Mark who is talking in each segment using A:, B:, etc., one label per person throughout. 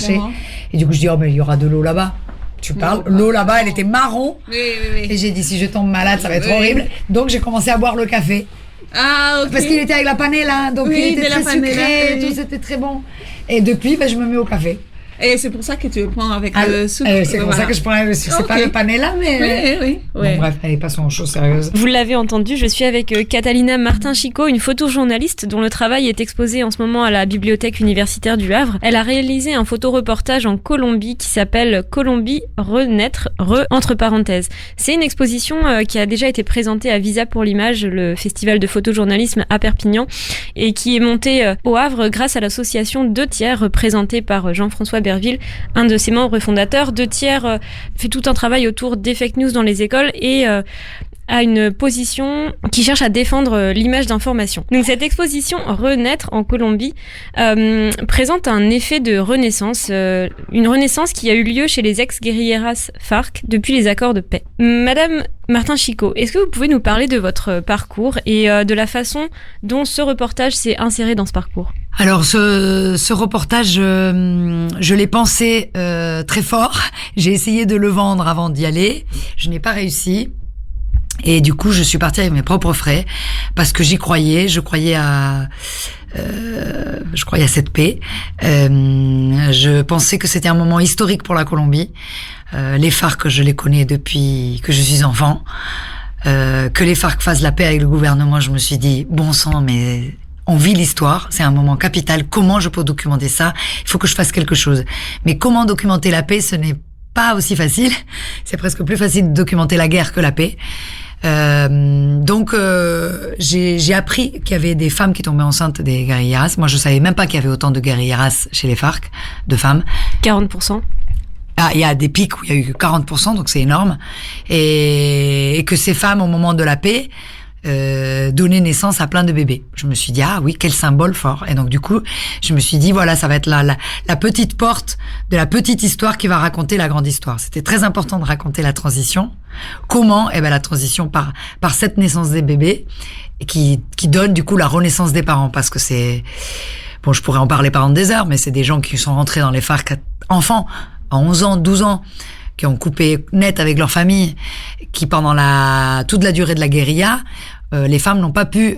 A: chercher. Et du coup, je dis, oh, mais il y aura de l'eau là-bas. Tu parles, l'eau là-bas, elle était marron.
B: Oui.
A: Et j'ai dit, si je tombe malade, ça va être horrible. Donc, j'ai commencé à boire le café.
B: Ah, ok.
A: Parce qu'il était avec la panela, donc il était très sucré et tout, c'était très bon. Et depuis, je me mets au café.
B: Et c'est pour ça que tu le prends avec le sucre.
A: C'est pour ça que je prends le sucre. C'est pas le panela, mais...
B: Oui.
A: Bon, bref, allez, passons aux choses sérieuses.
C: Vous l'avez entendu, je suis avec Catalina Martin-Chico, une photojournaliste dont le travail est exposé en ce moment à la Bibliothèque universitaire du Havre. Elle a réalisé un photoreportage en Colombie qui s'appelle Colombie Renaître, entre parenthèses. C'est une exposition qui a déjà été présentée à Visa pour l'image, le festival de photojournalisme à Perpignan, et qui est montée au Havre grâce à l'association Deux Tiers, représentée par Jean-François Berville, un de ses membres fondateurs. Deux Tiers fait tout un travail autour des fake news dans les écoles et a une position qui cherche à défendre l'image d'information. Donc cette exposition Renaître en Colombie présente un effet de renaissance, une renaissance qui a eu lieu chez les ex-guérilleras FARC depuis les accords de paix. Madame Martin-Chico, est-ce que vous pouvez nous parler de votre parcours et de la façon dont ce reportage s'est inséré dans ce parcours ?
A: Alors ce reportage, je l'ai pensé très fort. J'ai essayé de le vendre avant d'y aller. Je n'ai pas réussi. Et du coup, je suis partie avec mes propres frais parce que j'y croyais. Je croyais à cette paix. Je pensais que c'était un moment historique pour la Colombie. Les FARC, je les connais depuis que je suis enfant. Que les FARC fassent la paix avec le gouvernement, je me suis dit, bon sang, mais on vit l'histoire, c'est un moment capital. Comment je peux documenter ça ? Il faut que je fasse quelque chose. Mais comment documenter la paix ? Ce n'est pas aussi facile. C'est presque plus facile de documenter la guerre que la paix. Donc j'ai appris qu'il y avait des femmes qui tombaient enceintes des guérilleras. Moi, je savais même pas qu'il y avait autant de guérilleras chez les FARC, de femmes.
C: 40%.
A: Ah, il y a des pics où il y a eu 40%, donc c'est énorme. Et que ces femmes, au moment de la paix, donnaient naissance à plein de bébés. Je me suis dit, ah oui, quel symbole fort. Et donc du coup, je me suis dit, voilà, ça va être la petite porte de la petite histoire qui va raconter la grande histoire. C'était très important de raconter la transition. Comment ? Eh ben la transition par cette naissance des bébés qui donne du coup la renaissance des parents, parce que c'est... Bon, je pourrais en parler pendant des heures, mais c'est des gens qui sont rentrés dans les FARC enfants, à 11 ans, 12 ans, qui ont coupé net avec leur famille, qui pendant toute la durée de la guérilla, les femmes n'ont pas pu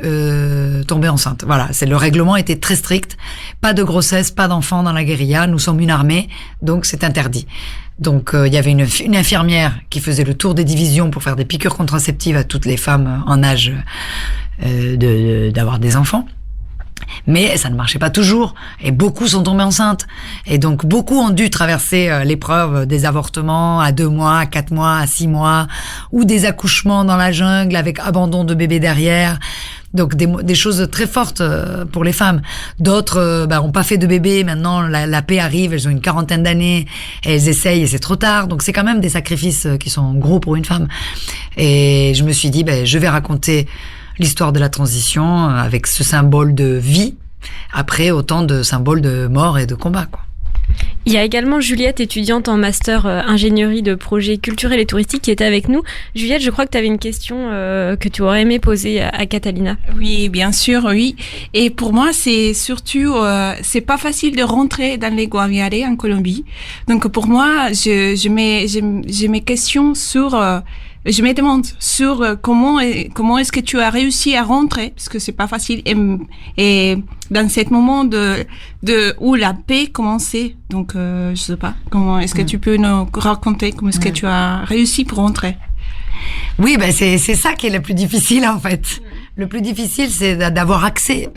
A: tomber enceintes. Voilà, le règlement était très strict. Pas de grossesse, pas d'enfants dans la guérilla. Nous sommes une armée, donc c'est interdit. Donc il y avait une infirmière qui faisait le tour des divisions pour faire des piqûres contraceptives à toutes les femmes en âge d'avoir des enfants. Mais ça ne marchait pas toujours, et beaucoup sont tombés enceintes. Et donc beaucoup ont dû traverser l'épreuve des avortements à 2 mois, à 4 mois, à 6 mois, ou des accouchements dans la jungle avec abandon de bébé derrière. Donc des choses très fortes pour les femmes. D'autres ont pas fait de bébé, maintenant la paix arrive, elles ont une 40aine d'années, et elles essayent et c'est trop tard. Donc c'est quand même des sacrifices qui sont gros pour une femme. Et je me suis dit, je vais raconter l'histoire de la transition avec ce symbole de vie, après autant de symboles de mort et de combat, quoi.
C: Il y a également Juliette, étudiante en master ingénierie de projets culturels et touristiques, qui était avec nous. Juliette, je crois que tu avais une question que tu aurais aimé poser à Catalina.
D: Oui, bien sûr, oui. Et pour moi, c'est surtout, c'est pas facile de rentrer dans les Guaviare en Colombie. Donc pour moi, j'ai mes questions sur... je me demande sur comment est-ce que tu as réussi à rentrer, parce que c'est pas facile, et dans ce moment où la paix commençait. Donc je sais pas, comment est-ce que tu peux nous raconter comment est-ce que tu as réussi pour rentrer?
A: Oui, c'est ça qui est le plus difficile en fait. Le plus difficile, c'est d'avoir accès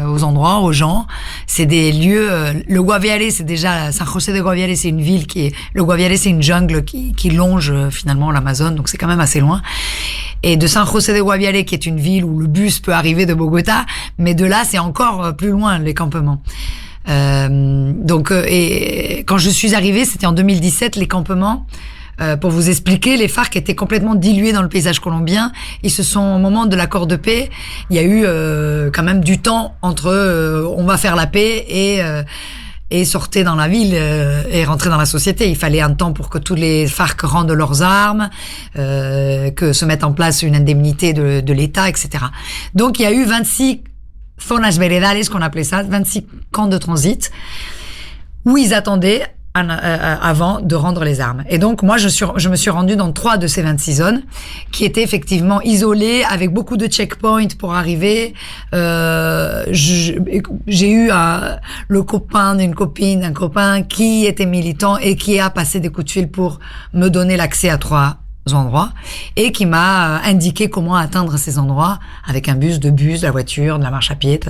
A: aux endroits, aux gens. C'est des lieux. Le Guaviare, c'est déjà San José de Guaviare, c'est une ville le Guaviare, c'est une jungle qui longe finalement l'Amazone, donc c'est quand même assez loin. Et de San José de Guaviare, qui est une ville où le bus peut arriver de Bogota, mais de là, c'est encore plus loin les campements. Et quand je suis arrivée, c'était en 2017, les campements. Pour vous expliquer, les FARC étaient complètement dilués dans le paysage colombien. Ils se sont, au moment de l'accord de paix, il y a eu quand même du temps entre on va faire la paix et sortir dans la ville et rentrer dans la société. Il fallait un temps pour que tous les FARC rendent leurs armes, que se mette en place une indemnité de l'État, etc. Donc il y a eu 26 zonas veredales, qu'on appelait ça, 26 camps de transit, où ils attendaient avant de rendre les armes. Et donc, moi, je me suis rendue dans 3 de ces 26 zones qui étaient effectivement isolées avec beaucoup de checkpoints pour arriver. J'ai eu le copain d'une copine, d'un copain qui était militant et qui a passé des coups de fil pour me donner l'accès à 3 endroits et qui m'a indiqué comment atteindre ces endroits avec un bus, 2 bus, de la voiture, de la marche à pied,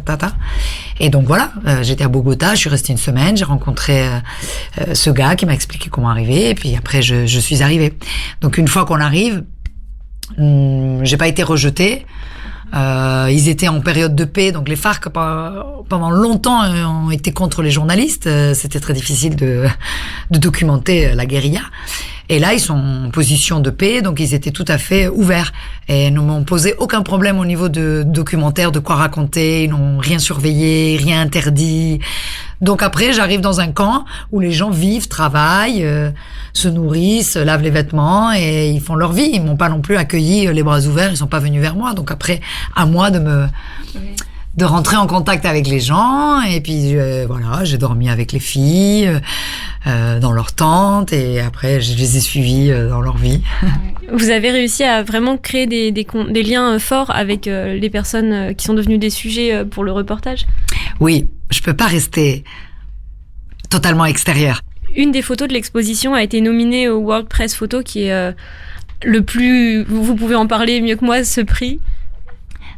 A: Et donc voilà, j'étais à Bogota, je suis restée une semaine, j'ai rencontré ce gars qui m'a expliqué comment arriver et puis après je suis arrivée. Donc une fois qu'on arrive, j'ai pas été rejetée. Ils étaient en période de paix, donc les FARC pendant longtemps ont été contre les journalistes. C'était très difficile de documenter la guérilla. Et là, ils sont en position de paix, donc ils étaient tout à fait ouverts et ne m'ont posé aucun problème au niveau de documentaire, de quoi raconter. Ils n'ont rien surveillé, rien interdit. Donc après, j'arrive dans un camp où les gens vivent, travaillent, se nourrissent, lavent les vêtements et ils font leur vie. Ils m'ont pas non plus accueilli les bras ouverts. Ils sont pas venus vers moi. Donc après, à moi de rentrer en contact avec les gens et puis voilà, j'ai dormi avec les filles dans leur tente et après je les ai suivies dans leur vie.
C: Vous avez réussi à vraiment créer des liens forts avec les personnes qui sont devenues des sujets pour le reportage? Oui,
A: je peux pas rester totalement extérieure.
C: Une des photos de l'exposition a été nominée au World Press Photo qui est le plus... Vous pouvez en parler mieux que moi, ce prix.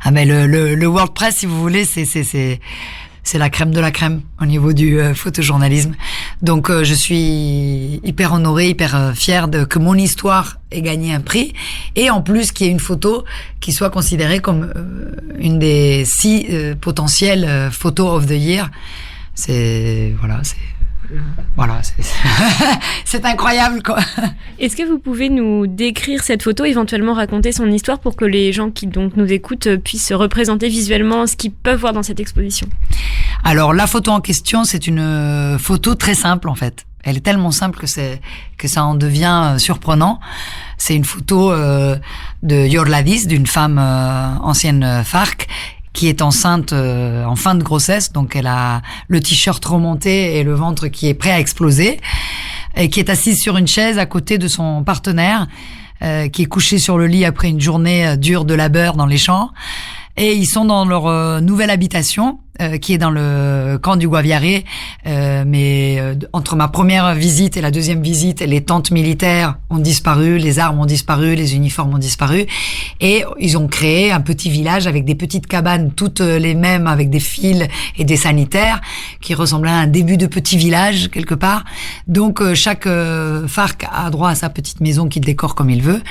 A: Ah mais le World Press, si vous voulez, c'est la crème de la crème au niveau du photojournalisme. Donc je suis hyper honorée, hyper fière que mon histoire ait gagné un prix et en plus qu'il y ait une photo qui soit considérée comme une des 6 potentielles photos of the year. C'est c'est incroyable, quoi.
C: Est-ce que vous pouvez nous décrire cette photo, éventuellement raconter son histoire pour que les gens qui donc nous écoutent puissent représenter visuellement ce qu'ils peuvent voir dans cette exposition?
A: Alors, la photo en question, c'est une photo très simple, en fait. Elle est tellement simple que ça en devient surprenant. C'est une photo de Yorladis, d'une femme ancienne FARC, qui est enceinte en fin de grossesse, donc elle a le t-shirt remonté et le ventre qui est prêt à exploser, et qui est assise sur une chaise à côté de son partenaire, qui est couché sur le lit après une journée dure de labeur dans les champs. Et ils sont dans leur nouvelle habitation, qui est dans le camp du Guaviare. Mais entre ma première visite et la deuxième visite, les tentes militaires ont disparu, les armes ont disparu, les uniformes ont disparu. Et ils ont créé un petit village avec des petites cabanes, toutes les mêmes, avec des fils et des sanitaires, qui ressemblaient à un début de petit village, quelque part. Donc, chaque FARC a droit à sa petite maison qu'il décore comme il veut.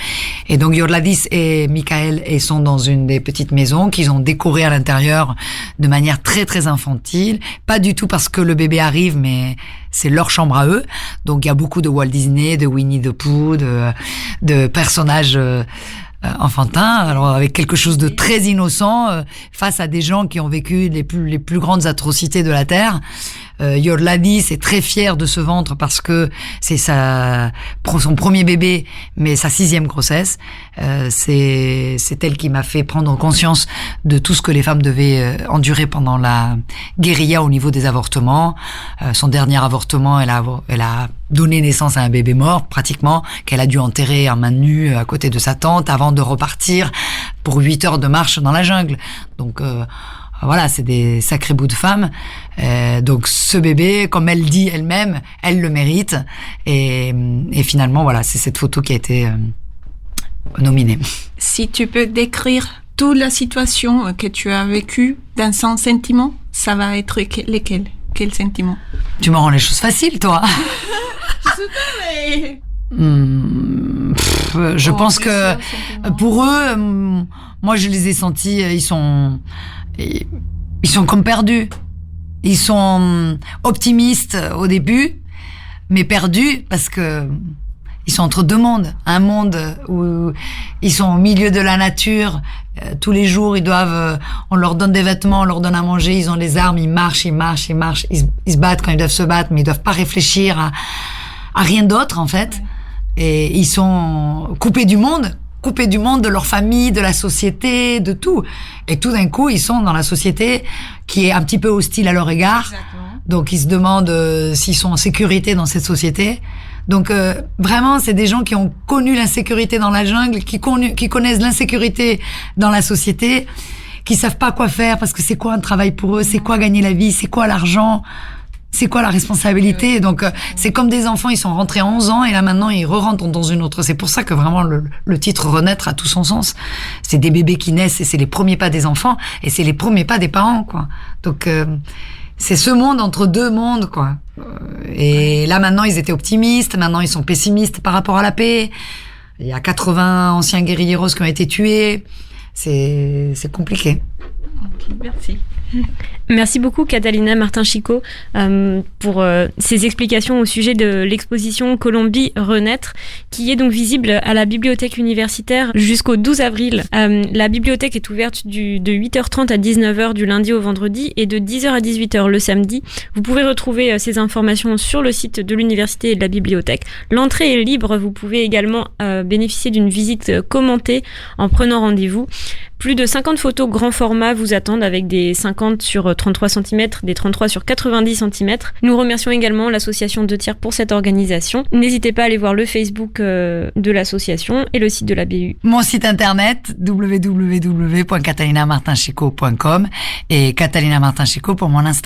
A: Et donc, Yorladis et Michael sont dans une des petites maisons qu'ils ont décorées à l'intérieur de manière très, très infantile. Pas du tout parce que le bébé arrive, mais c'est leur chambre à eux. Donc, il y a beaucoup de Walt Disney, de Winnie the Pooh, de personnages enfantins, alors avec quelque chose de très innocent face à des gens qui ont vécu les plus grandes atrocités de la Terre. Yorladis est très fière de ce ventre parce que c'est son premier bébé, mais sa 6e grossesse. C'est elle qui m'a fait prendre conscience de tout ce que les femmes devaient endurer pendant la guérilla au niveau des avortements. Son dernier avortement, elle a donné naissance à un bébé mort, pratiquement, qu'elle a dû enterrer en main nue à côté de sa tante avant de repartir pour 8 heures de marche dans la jungle. Donc, voilà, c'est des sacrés bouts de femmes. Donc ce bébé, comme elle dit elle-même, elle le mérite. Et finalement, voilà, c'est cette photo qui a été nominée.
D: Si tu peux décrire toute la situation que tu as vécue dans son sentiment, ça va être lesquels? Quel sentiment?
A: Tu me rends les choses faciles, toi. Je pense que pour eux, moi je les ai sentis, ils sont comme perdus. Ils sont optimistes au début, mais perdus parce que ils sont entre 2 mondes. Un monde où ils sont au milieu de la nature. Tous les jours, on leur donne des vêtements, on leur donne à manger, ils ont les armes, ils marchent. Ils se battent quand ils doivent se battre, mais ils doivent pas réfléchir à rien d'autre, en fait. Et ils sont coupés du monde, de leur famille, de la société, de tout. Et tout d'un coup, ils sont dans la société qui est un petit peu hostile à leur égard. Exactement. Donc ils se demandent s'ils sont en sécurité dans cette société. Donc vraiment, c'est des gens qui ont connu l'insécurité dans la jungle, qui connaissent l'insécurité dans la société, qui savent pas quoi faire parce que c'est quoi un travail pour eux, c'est quoi gagner la vie, c'est quoi l'argent, c'est quoi la responsabilité. Donc c'est comme des enfants, ils sont rentrés à 11 ans et là maintenant ils re-rentrent dans une autre. C'est pour ça que vraiment le titre Renaître a tout son sens. C'est des bébés qui naissent et c'est les premiers pas des enfants et c'est les premiers pas des parents, quoi. Donc c'est ce monde entre deux mondes, quoi. Et là, maintenant, ils étaient optimistes. Maintenant, ils sont pessimistes par rapport à la paix. Il y a 80 anciens guérilleros qui ont été tués. C'est compliqué.
D: Ok, merci.
C: Merci beaucoup Catalina Martin-Chico pour ces explications au sujet de l'exposition Colombie Renaître qui est donc visible à la bibliothèque universitaire jusqu'au 12 avril. La bibliothèque est ouverte de 8h30 à 19h du lundi au vendredi et de 10h à 18h le samedi. Vous pouvez retrouver ces informations sur le site de l'université et de la bibliothèque. L'entrée est libre, vous pouvez également bénéficier d'une visite commentée en prenant rendez-vous. Plus de 50 photos grand format vous attendent avec des 50 sur 33 cm, des 33 sur 90 cm. Nous remercions également l'association 2 Tiers pour cette organisation. N'hésitez pas à aller voir le Facebook de l'association et le site de la BU.
A: Mon site internet www.catalinamartinchico.com et Catalina Martin-Chico pour mon Insta.